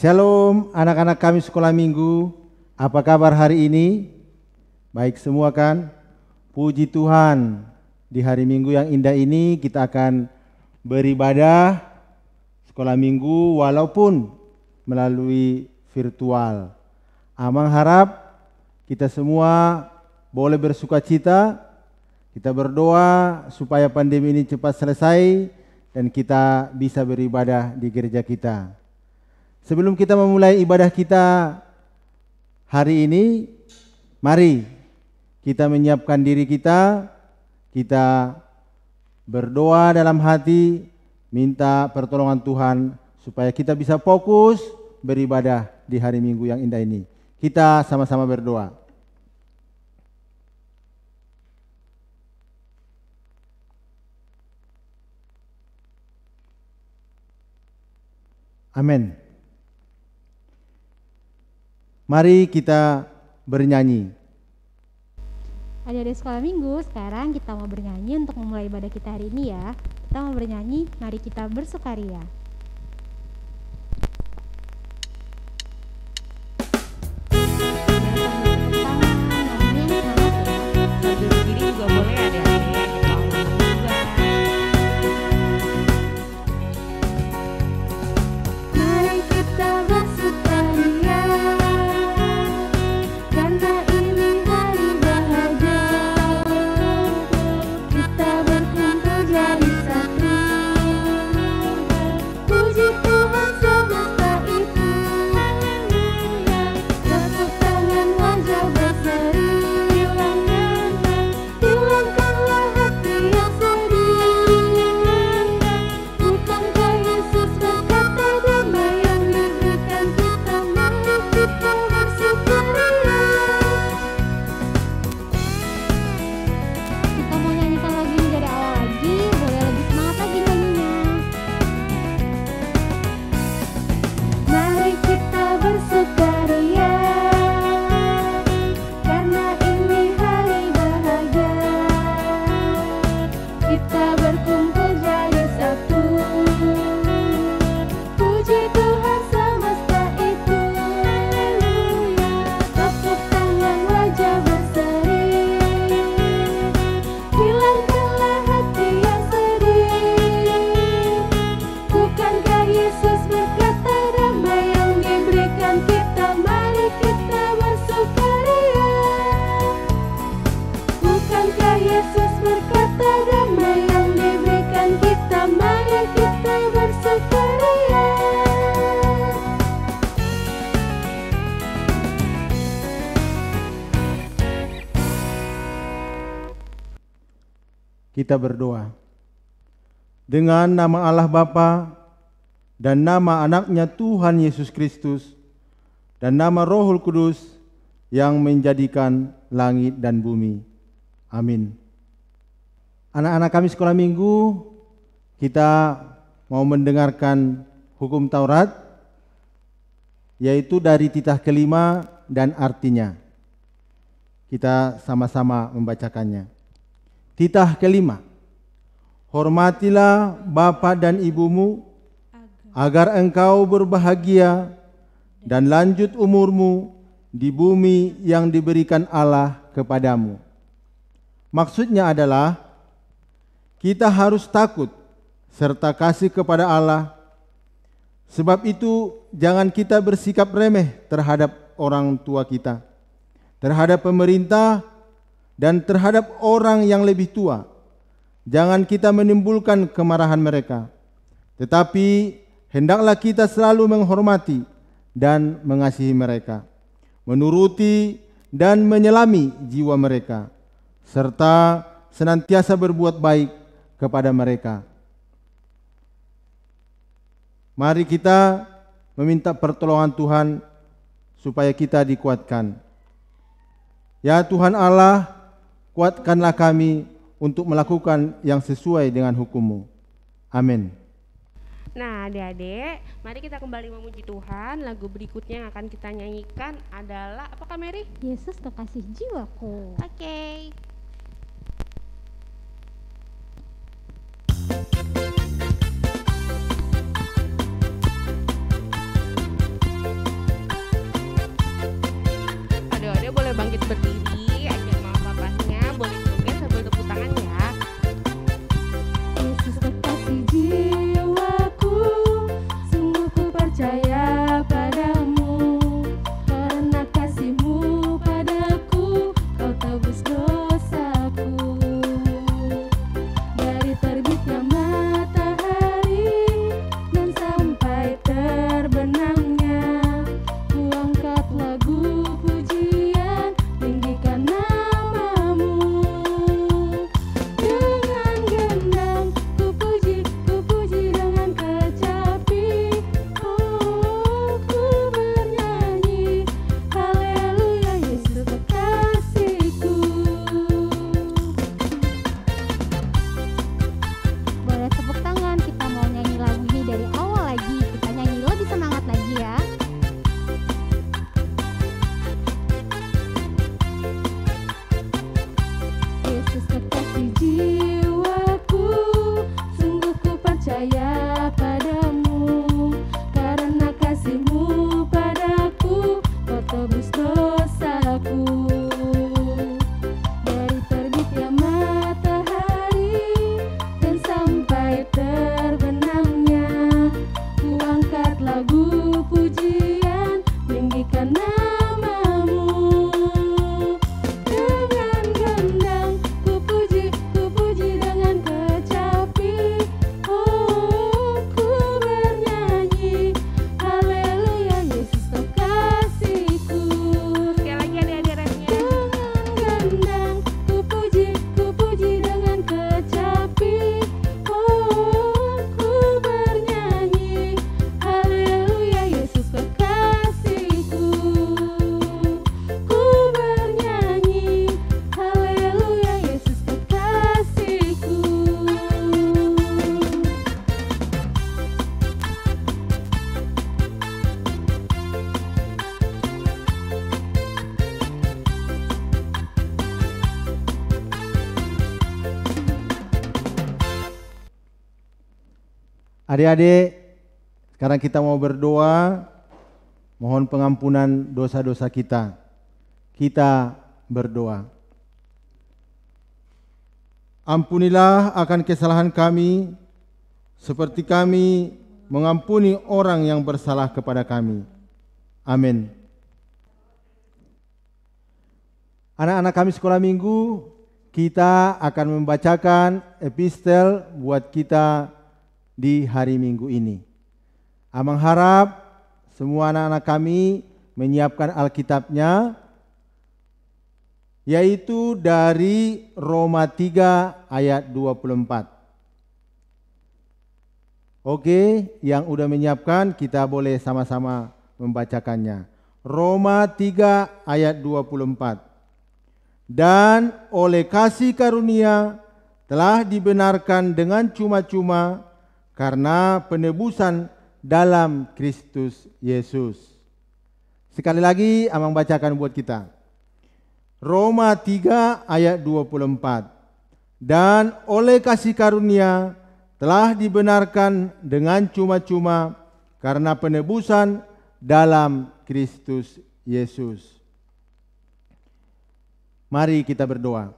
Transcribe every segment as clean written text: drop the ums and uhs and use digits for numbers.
Shalom anak-anak kami sekolah minggu. Apa kabar hari ini? Baik semua kan? Puji Tuhan, di hari Minggu yang indah ini kita akan beribadah sekolah minggu walaupun melalui virtual. Amang harap kita semua boleh bersuka cita. Kita berdoa supaya pandemi ini cepat selesai dan kita bisa beribadah di gereja kita. Sebelum kita memulai ibadah kita hari ini, mari kita menyiapkan diri kita berdoa dalam hati, minta pertolongan Tuhan supaya kita bisa fokus beribadah di hari Minggu yang indah ini. Kita sama-sama berdoa. Amin. Mari kita bernyanyi. Adik-adik sekolah minggu, sekarang kita mau bernyanyi untuk memulai ibadah kita hari ini ya. Kita mau bernyanyi, mari kita bersukaria. Kita berdoa. Dengan nama Allah Bapa dan nama anaknya Tuhan Yesus Kristus dan nama Rohul Kudus yang menjadikan langit dan bumi. Amin. Anak-anak kami sekolah minggu, kita mau mendengarkan hukum Taurat, yaitu dari titah kelima dan artinya. Kita sama-sama membacakannya. Titah kelima, hormatilah bapa dan ibumu agar engkau berbahagia dan lanjut umurmu di bumi yang diberikan Allah kepadamu. Maksudnya adalah kita harus takut serta kasih kepada Allah. Sebab itu jangan kita bersikap remeh terhadap orang tua kita, terhadap pemerintah, dan terhadap orang yang lebih tua. Jangan kita menimbulkan kemarahan mereka, tetapi hendaklah kita selalu menghormati dan mengasihi mereka, menuruti dan menyelami jiwa mereka, serta senantiasa berbuat baik kepada mereka. Mari kita meminta pertolongan Tuhan supaya kita dikuatkan. Ya Tuhan Allah, kuatkanlah kami untuk melakukan yang sesuai dengan hukum-Mu. Amin. Nah adik-adik, mari kita kembali memuji Tuhan. Lagu berikutnya yang akan kita nyanyikan adalah, apakah Mary? Yesus kekasih jiwaku. Oke. Adik-adik, sekarang kita mau berdoa, mohon pengampunan dosa-dosa kita. Kita berdoa. Ampunilah akan kesalahan kami, seperti kami mengampuni orang yang bersalah kepada kami. Amin. Anak-anak kami sekolah minggu, kita akan membacakan epistel buat kita di hari Minggu ini. Amang harap semua anak-anak kami menyiapkan Alkitabnya, yaitu dari Roma 3 ayat 24. Oke, yang udah menyiapkan kita boleh sama-sama membacakannya. Roma 3 ayat 24. Dan oleh kasih karunia telah dibenarkan dengan cuma-cuma karena penebusan dalam Kristus Yesus. Sekali lagi Amang bacakan buat kita. Roma 3 ayat 24. Dan oleh kasih karunia telah dibenarkan dengan cuma-cuma karena penebusan dalam Kristus Yesus. Mari kita berdoa.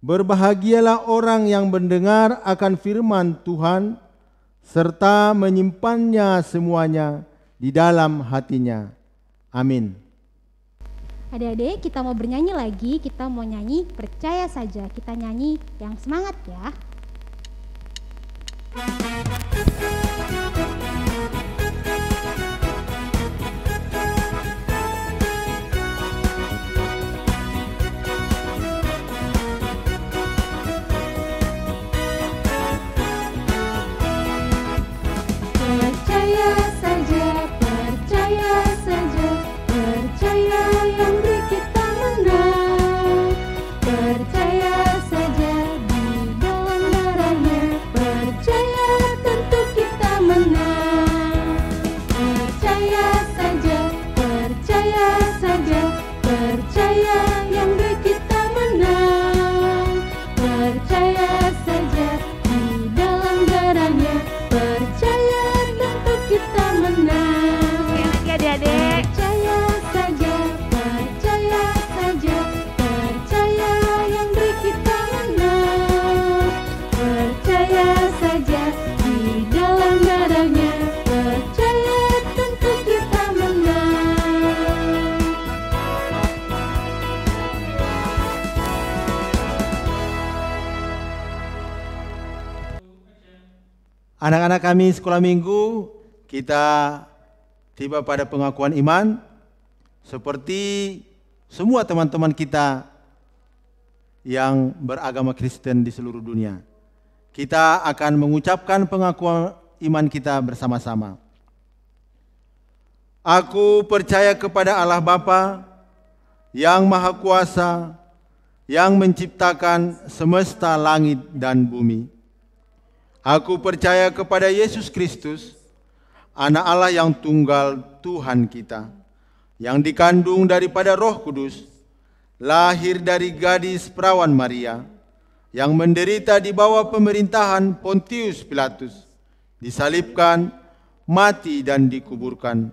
Berbahagialah orang yang mendengar akan firman Tuhan serta menyimpannya semuanya di dalam hatinya. Amin. Adik-adik, kita mau bernyanyi lagi, kita mau nyanyi Percaya Saja. Kita nyanyi yang semangat ya. Percaya saja, percaya saja, percaya yang beri kita menang. Percaya saja di dalam darahnya, percaya tentu kita menang. Percaya saja, percaya saja, percaya yang beri kita menang. Percaya saja di dalam darahnya, percaya tentu kita menang. Sekali lagi adik-adik. Percaya saja, percaya saja, percaya yang beri kita menang. Percaya saja di dalam darahnya, percaya tentu kita menang. Anak-anak kami sekolah minggu, kita tiba pada pengakuan iman seperti semua teman-teman kita yang beragama Kristen di seluruh dunia. Kita akan mengucapkan pengakuan iman kita bersama-sama. Aku percaya kepada Allah Bapa yang Maha Kuasa, yang menciptakan semesta langit dan bumi. Aku percaya kepada Yesus Kristus, Anak Allah yang tunggal Tuhan kita, yang dikandung daripada Roh Kudus, lahir dari gadis perawan Maria, yang menderita di bawah pemerintahan Pontius Pilatus, disalibkan, mati dan dikuburkan,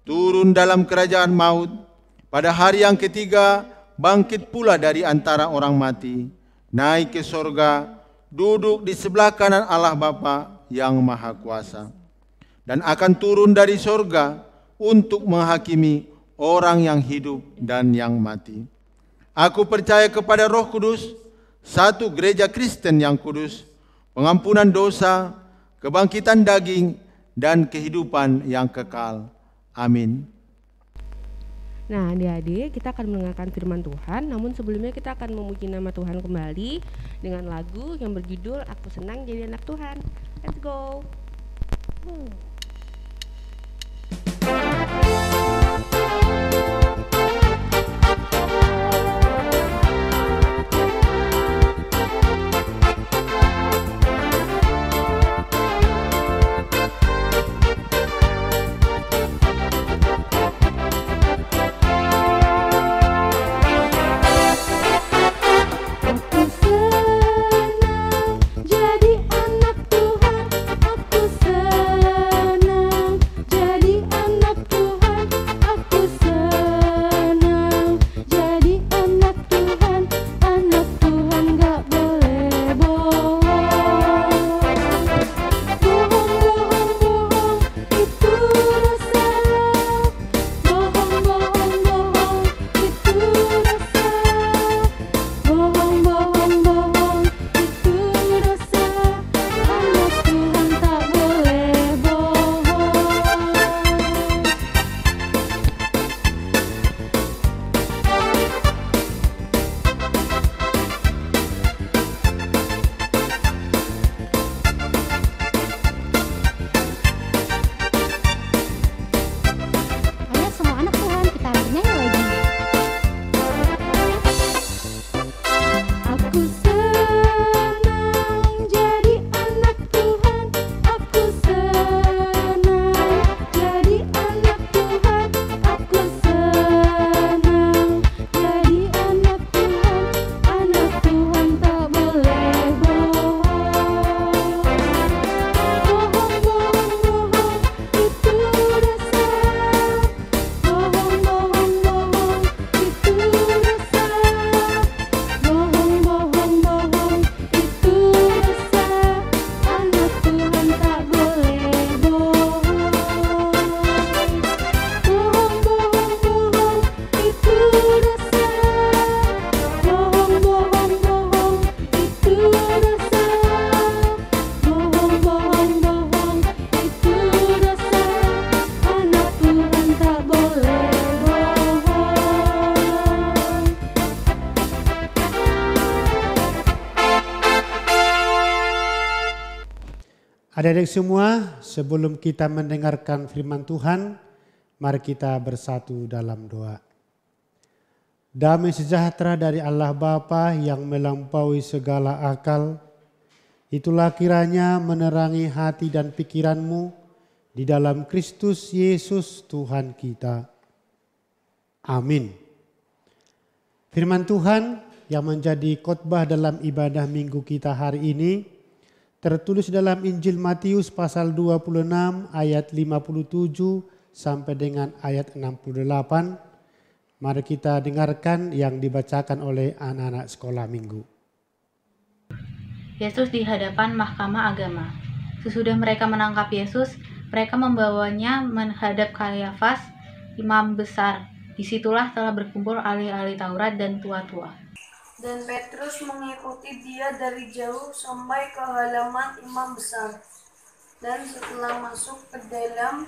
turun dalam kerajaan maut, pada hari yang ketiga bangkit pula dari antara orang mati, naik ke sorga, duduk di sebelah kanan Allah Bapa yang Maha Kuasa, dan akan turun dari sorga untuk menghakimi orang yang hidup dan yang mati. Aku percaya kepada Roh Kudus, satu gereja Kristen yang kudus, pengampunan dosa, kebangkitan daging, dan kehidupan yang kekal. Amin. Nah adik-adik, kita akan mendengarkan firman Tuhan, namun sebelumnya kita akan memuji nama Tuhan kembali dengan lagu yang berjudul Aku Senang Jadi Anak Tuhan. Let's go. Aku senang jadi anak Tuhan. Adik-adik semua, sebelum kita mendengarkan firman Tuhan, mari kita bersatu dalam doa. Damai sejahtera dari Allah Bapa yang melampaui segala akal, itulah kiranya menerangi hati dan pikiranmu di dalam Kristus Yesus Tuhan kita. Amin. Firman Tuhan yang menjadi khotbah dalam ibadah minggu kita hari ini tertulis dalam Injil Matius pasal 26 ayat 57 sampai dengan ayat 68. Mari kita dengarkan yang dibacakan oleh anak-anak sekolah minggu. Yesus di hadapan mahkamah agama. Sesudah mereka menangkap Yesus, mereka membawanya menghadap Kayafas, imam besar. Disitulah telah berkumpul ahli-ahli Taurat dan tua-tua. Dan Petrus mengikuti dia dari jauh sampai ke halaman imam besar. Dan setelah masuk ke dalam,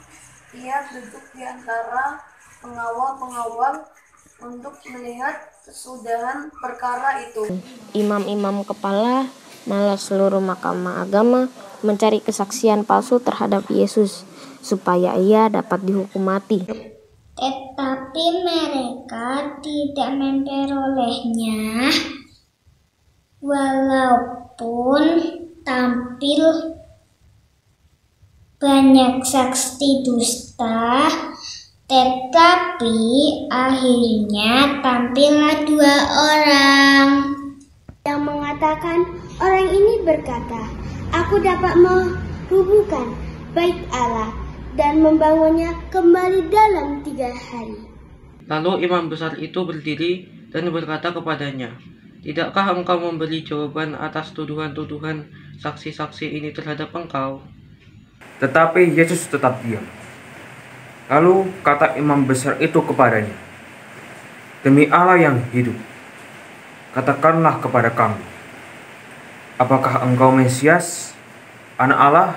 ia duduk di antara pengawal-pengawal untuk melihat kesudahan perkara itu. Imam-imam kepala malah seluruh mahkamah agama mencari kesaksian palsu terhadap Yesus supaya ia dapat dihukum mati. Tetapi mereka tidak memperolehnya, walaupun tampil banyak saksi dusta. Tetapi akhirnya tampillah 2 orang yang mengatakan, orang ini berkata, aku dapat menghubungkan bait Allah dan membangunnya kembali dalam 3 hari. Lalu imam besar itu berdiri dan berkata kepadanya, tidakkah engkau memberi jawaban atas tuduhan-tuduhan saksi-saksi ini terhadap engkau? Tetapi Yesus tetap diam. Lalu kata imam besar itu kepadanya, demi Allah yang hidup, katakanlah kepada kami, apakah engkau Mesias, anak Allah,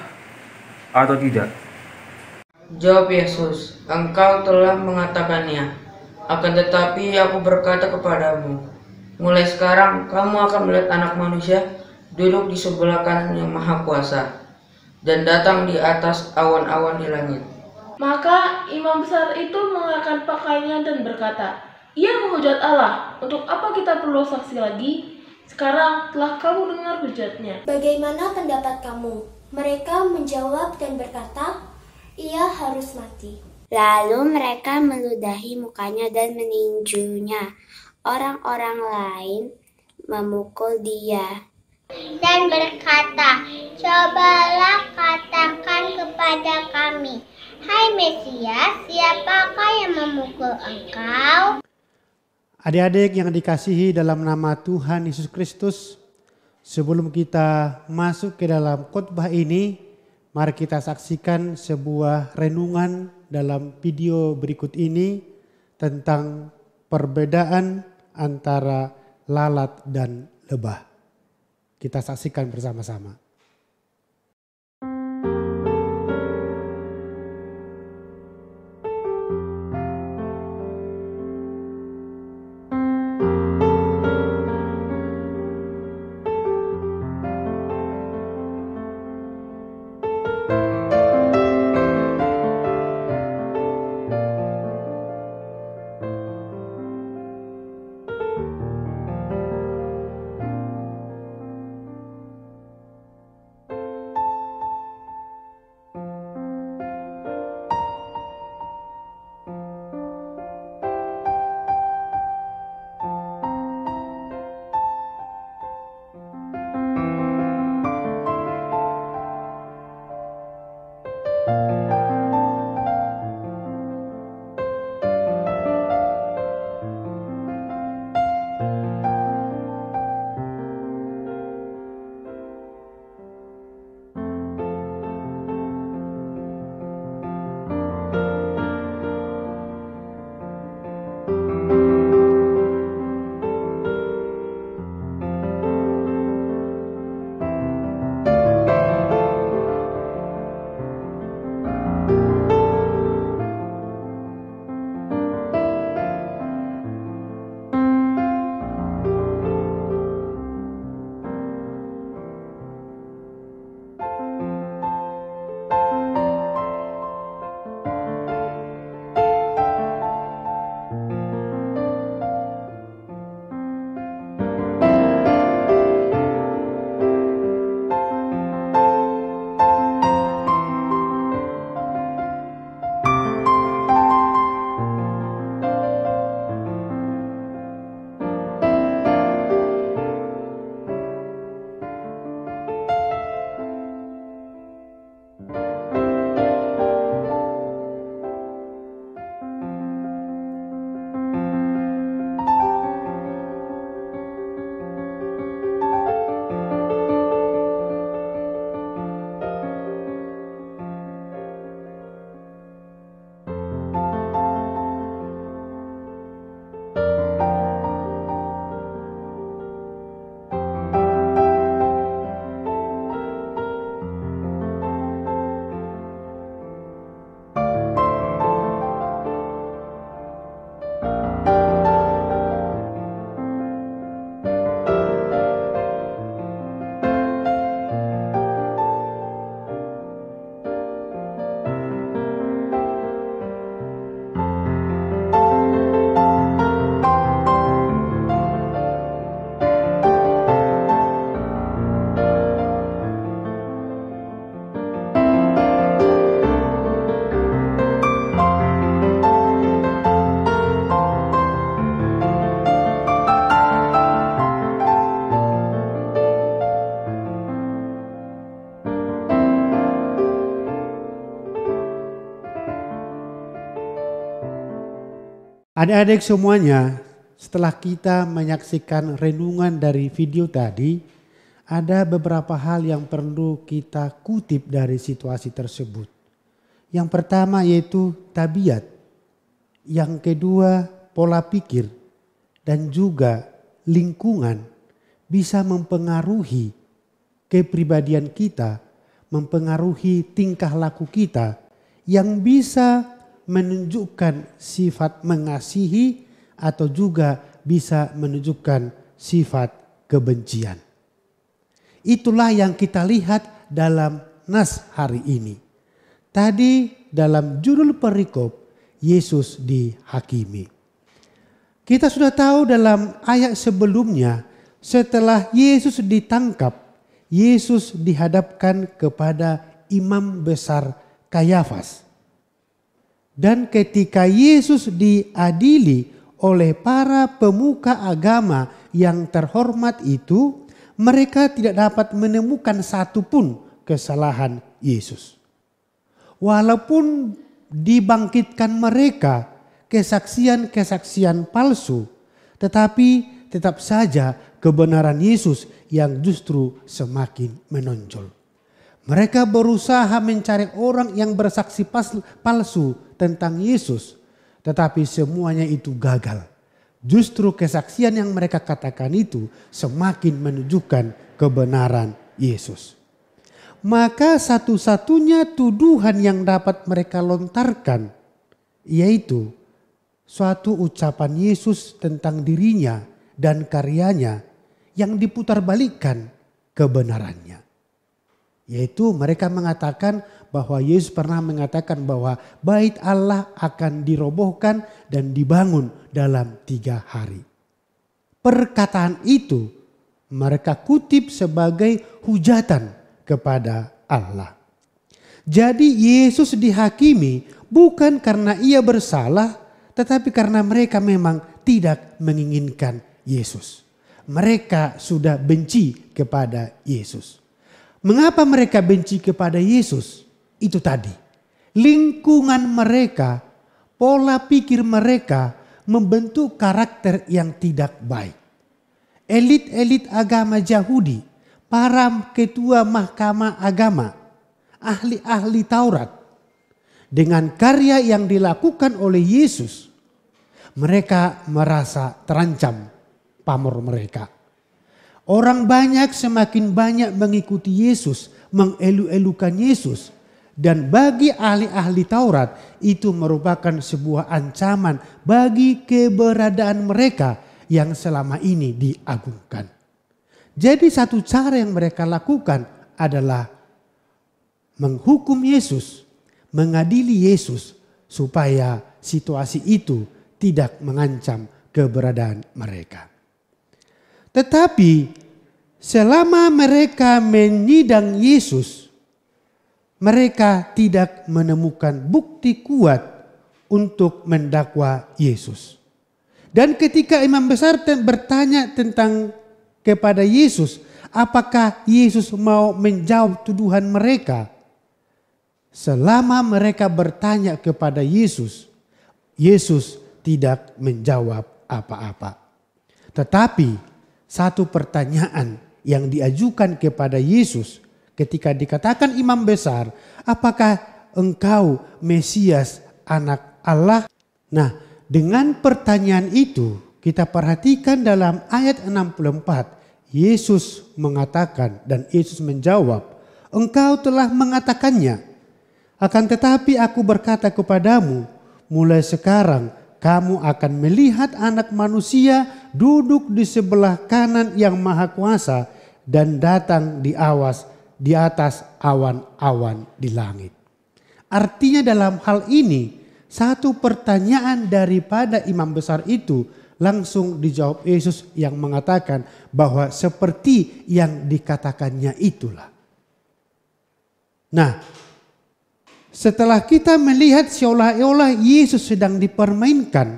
atau tidak? Jawab Yesus, engkau telah mengatakannya. Akan tetapi aku berkata kepadamu, mulai sekarang kamu akan melihat Anak Manusia duduk di sebelah kanan yang Maha Kuasa dan datang di atas awan-awan di langit. Maka imam besar itu mengenakan pakaiannya dan berkata, ia menghujat Allah, untuk apa kita perlu saksi lagi? Sekarang telah kamu dengar hujatnya. Bagaimana pendapat kamu? Mereka menjawab dan berkata, ia harus mati. Lalu mereka meludahi mukanya dan meninjunya. Orang-orang lain memukul dia dan berkata, cobalah katakan kepada kami, hai Mesias, siapakah yang memukul engkau? Adik-adik yang dikasihi dalam nama Tuhan Yesus Kristus, sebelum kita masuk ke dalam khotbah ini, mari kita saksikan sebuah renungan dalam video berikut ini tentang perbedaan antara lalat dan lebah. Kita saksikan bersama-sama. Adik-adik semuanya, setelah kita menyaksikan renungan dari video tadi, ada beberapa hal yang perlu kita kutip dari situasi tersebut. Yang pertama yaitu tabiat, yang kedua pola pikir, dan juga lingkungan bisa mempengaruhi kepribadian kita, mempengaruhi tingkah laku kita yang bisa menunjukkan sifat mengasihi atau juga bisa menunjukkan sifat kebencian. Itulah yang kita lihat dalam nas hari ini. Tadi dalam judul perikop, Yesus dihakimi. Kita sudah tahu dalam ayat sebelumnya, setelah Yesus ditangkap, Yesus dihadapkan kepada imam besar Kayafas. Dan ketika Yesus diadili oleh para pemuka agama yang terhormat itu, mereka tidak dapat menemukan satupun kesalahan Yesus. Walaupun dibangkitkan mereka kesaksian-kesaksian palsu, tetapi tetap saja kebenaran Yesus yang justru semakin menonjol. Mereka berusaha mencari orang yang bersaksi palsu tentang Yesus, tetapi semuanya itu gagal. Justru kesaksian yang mereka katakan itu semakin menunjukkan kebenaran Yesus. Maka satu-satunya tuduhan yang dapat mereka lontarkan yaitu suatu ucapan Yesus tentang dirinya dan karyanya yang diputarbalikkan kebenarannya. Yaitu mereka mengatakan bahwa Yesus pernah mengatakan bahwa bait Allah akan dirobohkan dan dibangun dalam 3 hari. Perkataan itu mereka kutip sebagai hujatan kepada Allah. Jadi Yesus dihakimi bukan karena ia bersalah, tetapi karena mereka memang tidak menginginkan Yesus. Mereka sudah benci kepada Yesus. Mengapa mereka benci kepada Yesus? Itu tadi. Lingkungan mereka, pola pikir mereka membentuk karakter yang tidak baik. Elit-elit agama Yahudi, para ketua mahkamah agama, ahli-ahli Taurat, dengan karya yang dilakukan oleh Yesus, mereka merasa terancam pamor mereka. Orang banyak semakin banyak mengikuti Yesus, mengelu-elukan Yesus. Dan bagi ahli-ahli Taurat itu merupakan sebuah ancaman bagi keberadaan mereka yang selama ini diagungkan. Jadi satu cara yang mereka lakukan adalah menghukum Yesus, mengadili Yesus supaya situasi itu tidak mengancam keberadaan mereka. Tetapi selama mereka menyidang Yesus, mereka tidak menemukan bukti kuat untuk mendakwa Yesus. Dan ketika imam besar bertanya tentang kepada Yesus, apakah Yesus mau menjawab tuduhan mereka? Selama mereka bertanya kepada Yesus, Yesus tidak menjawab apa-apa. Tetapi satu pertanyaan yang diajukan kepada Yesus ketika dikatakan imam besar, apakah engkau Mesias anak Allah? Nah, dengan pertanyaan itu kita perhatikan dalam ayat 64, Yesus mengatakan dan Yesus menjawab, engkau telah mengatakannya. Akan tetapi aku berkata kepadamu, mulai sekarang kamu akan melihat Anak Manusia duduk di sebelah kanan yang Maha Kuasa dan datang di atas awan-awan di langit. Artinya dalam hal ini, satu pertanyaan daripada imam besar itu langsung dijawab Yesus yang mengatakan bahwa seperti yang dikatakannya itulah. Nah, setelah kita melihat seolah-olah Yesus sedang dipermainkan,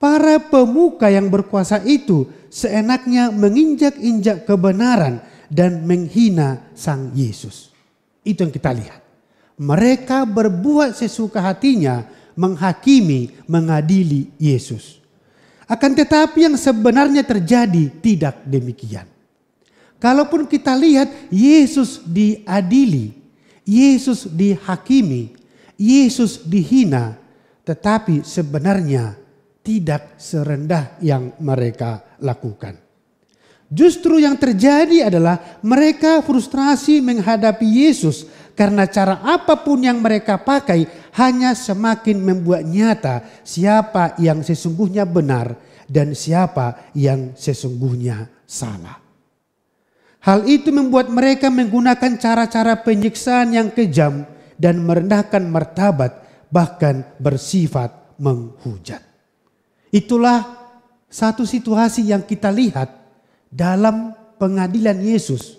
para pemuka yang berkuasa itu seenaknya menginjak-injak kebenaran dan menghina Sang Yesus. Itu yang kita lihat. Mereka berbuat sesuka hatinya, menghakimi, mengadili Yesus. Akan tetapi yang sebenarnya terjadi tidak demikian. Kalaupun kita lihat Yesus diadili, Yesus dihakimi, Yesus dihina, tetapi sebenarnya tidak serendah yang mereka lakukan. Justru yang terjadi adalah mereka frustrasi menghadapi Yesus karena cara apapun yang mereka pakai hanya semakin membuat nyata siapa yang sesungguhnya benar dan siapa yang sesungguhnya salah. Hal itu membuat mereka menggunakan cara-cara penyiksaan yang kejam dan merendahkan martabat, bahkan bersifat menghujat. Itulah satu situasi yang kita lihat dalam pengadilan Yesus.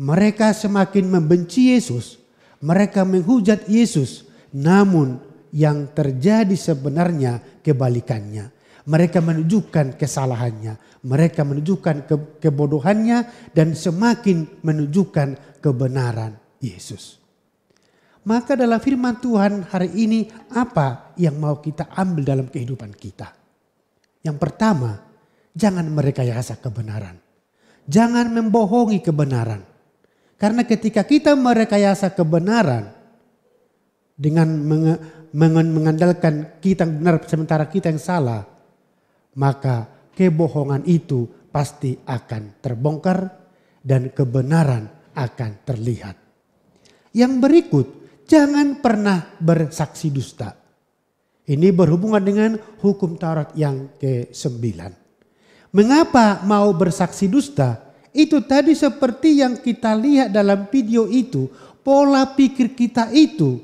Mereka semakin membenci Yesus, mereka menghujat Yesus, namun yang terjadi sebenarnya kebalikannya. Mereka menunjukkan kesalahannya, mereka menunjukkan kebodohannya dan semakin menunjukkan kebenaran Yesus. Maka dalam firman Tuhan hari ini apa yang mau kita ambil dalam kehidupan kita? Yang pertama, jangan merekayasa kebenaran. Jangan membohongi kebenaran. Karena ketika kita merekayasa kebenaran dengan mengandalkan kita yang benar sementara kita yang salah, maka kebohongan itu pasti akan terbongkar dan kebenaran akan terlihat. Yang berikut, jangan pernah bersaksi dusta. Ini berhubungan dengan hukum Taurat yang ke-9. Mengapa mau bersaksi dusta? Itu tadi seperti yang kita lihat dalam video itu. Pola pikir kita itu,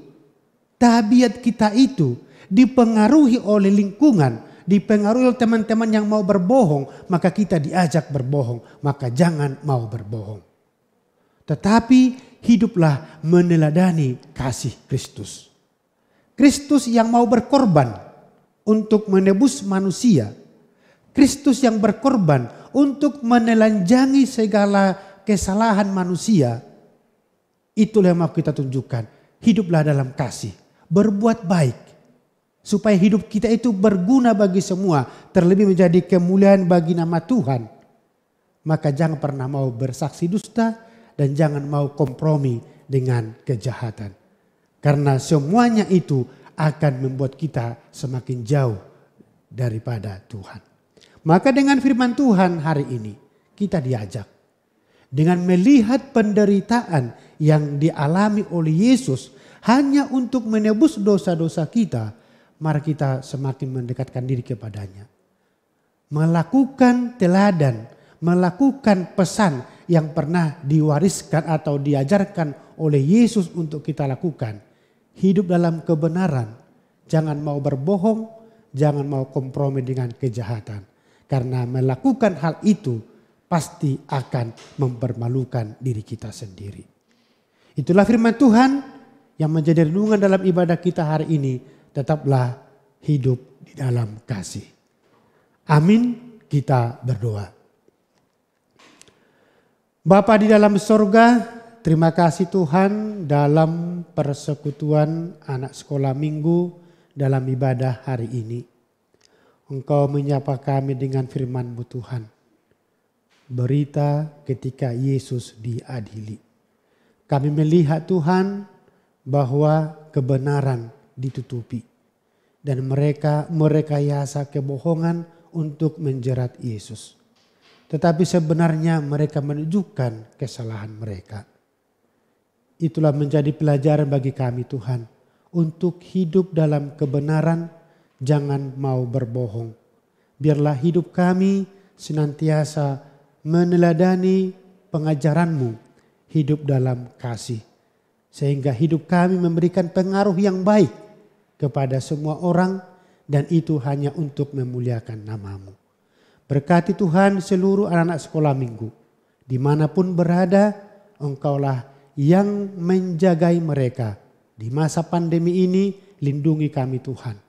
tabiat kita itu dipengaruhi oleh lingkungan. Dipengaruhi oleh teman-teman yang mau berbohong, maka kita diajak berbohong. Maka jangan mau berbohong. Tetapi hiduplah meneladani kasih Kristus. Kristus yang mau berkorban untuk menebus manusia. Kristus yang berkorban untuk menelanjangi segala kesalahan manusia. Itulah yang mau kita tunjukkan. Hiduplah dalam kasih. Berbuat baik. Supaya hidup kita itu berguna bagi semua. Terlebih menjadi kemuliaan bagi nama Tuhan. Maka jangan pernah mau bersaksi dusta. Dan jangan mau kompromi dengan kejahatan. Karena semuanya itu akan membuat kita semakin jauh daripada Tuhan. Maka dengan firman Tuhan hari ini kita diajak. Dengan melihat penderitaan yang dialami oleh Yesus. Hanya untuk menebus dosa-dosa kita. Mari kita semakin mendekatkan diri kepadanya. Melakukan teladan, melakukan pesan yang pernah diwariskan atau diajarkan oleh Yesus untuk kita lakukan. Hidup dalam kebenaran, jangan mau berbohong, jangan mau kompromi dengan kejahatan. Karena melakukan hal itu pasti akan mempermalukan diri kita sendiri. Itulah firman Tuhan yang menjadi renungan dalam ibadah kita hari ini. Tetaplah hidup di dalam kasih. Amin, kita berdoa. Bapa di dalam sorga, terima kasih Tuhan dalam persekutuan anak sekolah minggu dalam ibadah hari ini. Engkau menyapa kami dengan firman-Mu Tuhan. Berita ketika Yesus diadili. Kami melihat Tuhan bahwa kebenaran ditutupi. Dan mereka merekayasa kebohongan untuk menjerat Yesus. Tetapi sebenarnya mereka menunjukkan kesalahan mereka. Itulah menjadi pelajaran bagi kami Tuhan. Untuk hidup dalam kebenaran, jangan mau berbohong. Biarlah hidup kami senantiasa meneladani pengajaran-Mu. Hidup dalam kasih. Sehingga hidup kami memberikan pengaruh yang baik kepada semua orang. Dan itu hanya untuk memuliakan nama-Mu. Berkati Tuhan seluruh anak-anak sekolah minggu. Dimanapun berada, Engkaulah yang menjagai mereka. Di masa pandemi ini, lindungi kami Tuhan.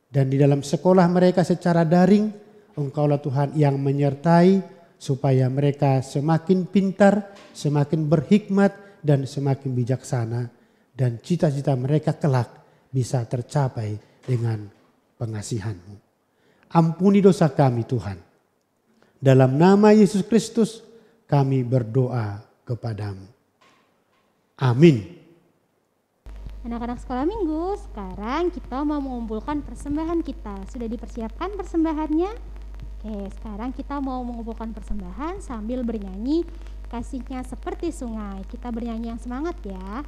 Dan di dalam sekolah mereka secara daring, Engkaulah Tuhan yang menyertai supaya mereka semakin pintar, semakin berhikmat, dan semakin bijaksana. Dan cita-cita mereka kelak bisa tercapai dengan pengasihan-Mu. Ampuni dosa kami Tuhan. Dalam nama Yesus Kristus kami berdoa kepadamu. Amin. Anak-anak sekolah minggu, sekarang kita mau mengumpulkan persembahan kita. Sudah dipersiapkan persembahannya? Oke, sekarang kita mau mengumpulkan persembahan sambil bernyanyi Kasihnya Seperti Sungai. Kita bernyanyi yang semangat ya.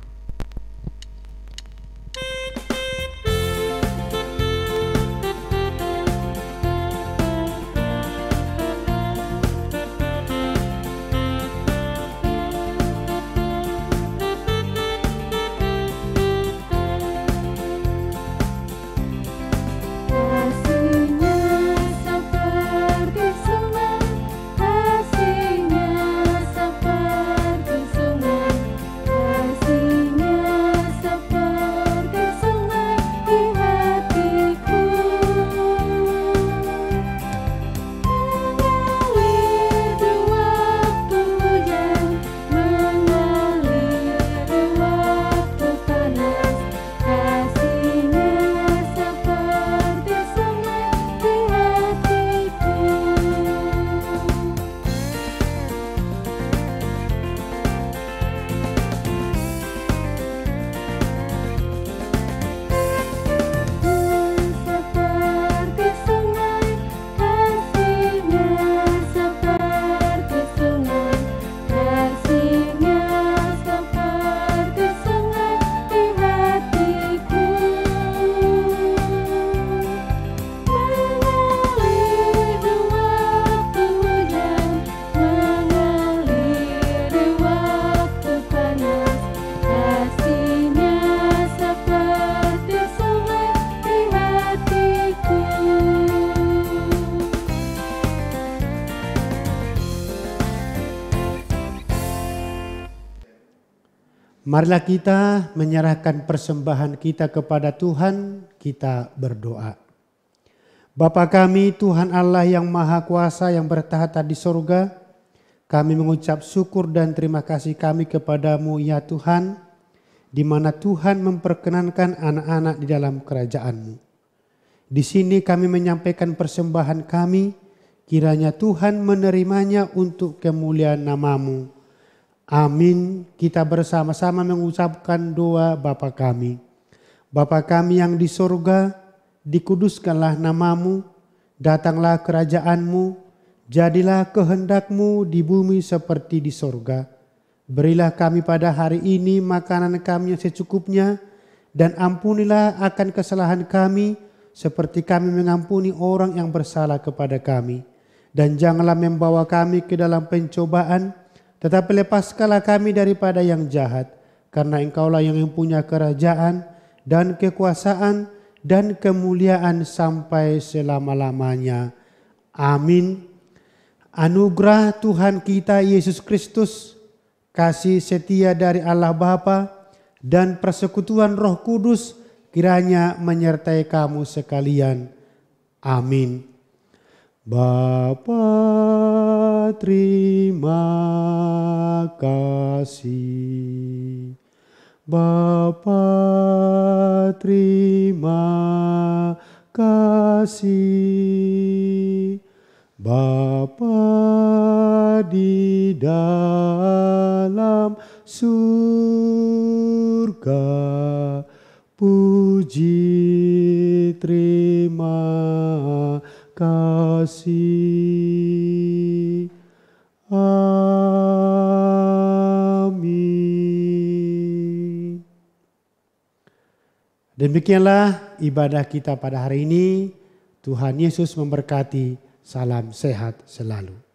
Marilah kita menyerahkan persembahan kita kepada Tuhan, kita berdoa. Bapa kami, Tuhan Allah yang Maha Kuasa yang bertahta di sorga, kami mengucap syukur dan terima kasih kami kepadamu ya Tuhan, di mana Tuhan memperkenankan anak-anak di dalam kerajaan-Mu. Di sini kami menyampaikan persembahan kami, kiranya Tuhan menerimanya untuk kemuliaan nama-Mu. Amin. Kita bersama-sama mengucapkan doa Bapa kami. Bapa kami yang di sorga, dikuduskanlah nama-Mu, datanglah kerajaan-Mu, jadilah kehendak-Mu di bumi seperti di sorga. Berilah kami pada hari ini makanan kami yang secukupnya, dan ampunilah akan kesalahan kami, seperti kami mengampuni orang yang bersalah kepada kami. Dan janganlah membawa kami ke dalam pencobaan, tetapi lepaskanlah kami daripada yang jahat, karena Engkaulah yang mempunyai kerajaan dan kekuasaan dan kemuliaan sampai selama-lamanya. Amin. Anugerah Tuhan kita Yesus Kristus, kasih setia dari Allah Bapa, dan persekutuan Roh Kudus kiranya menyertai kamu sekalian. Amin. Bapa, terima kasih. Bapa, terima kasih. Bapa di dalam surga, puji terima kasih. Amin. Demikianlah ibadah kita pada hari ini. Tuhan Yesus memberkati. Salam sehat selalu.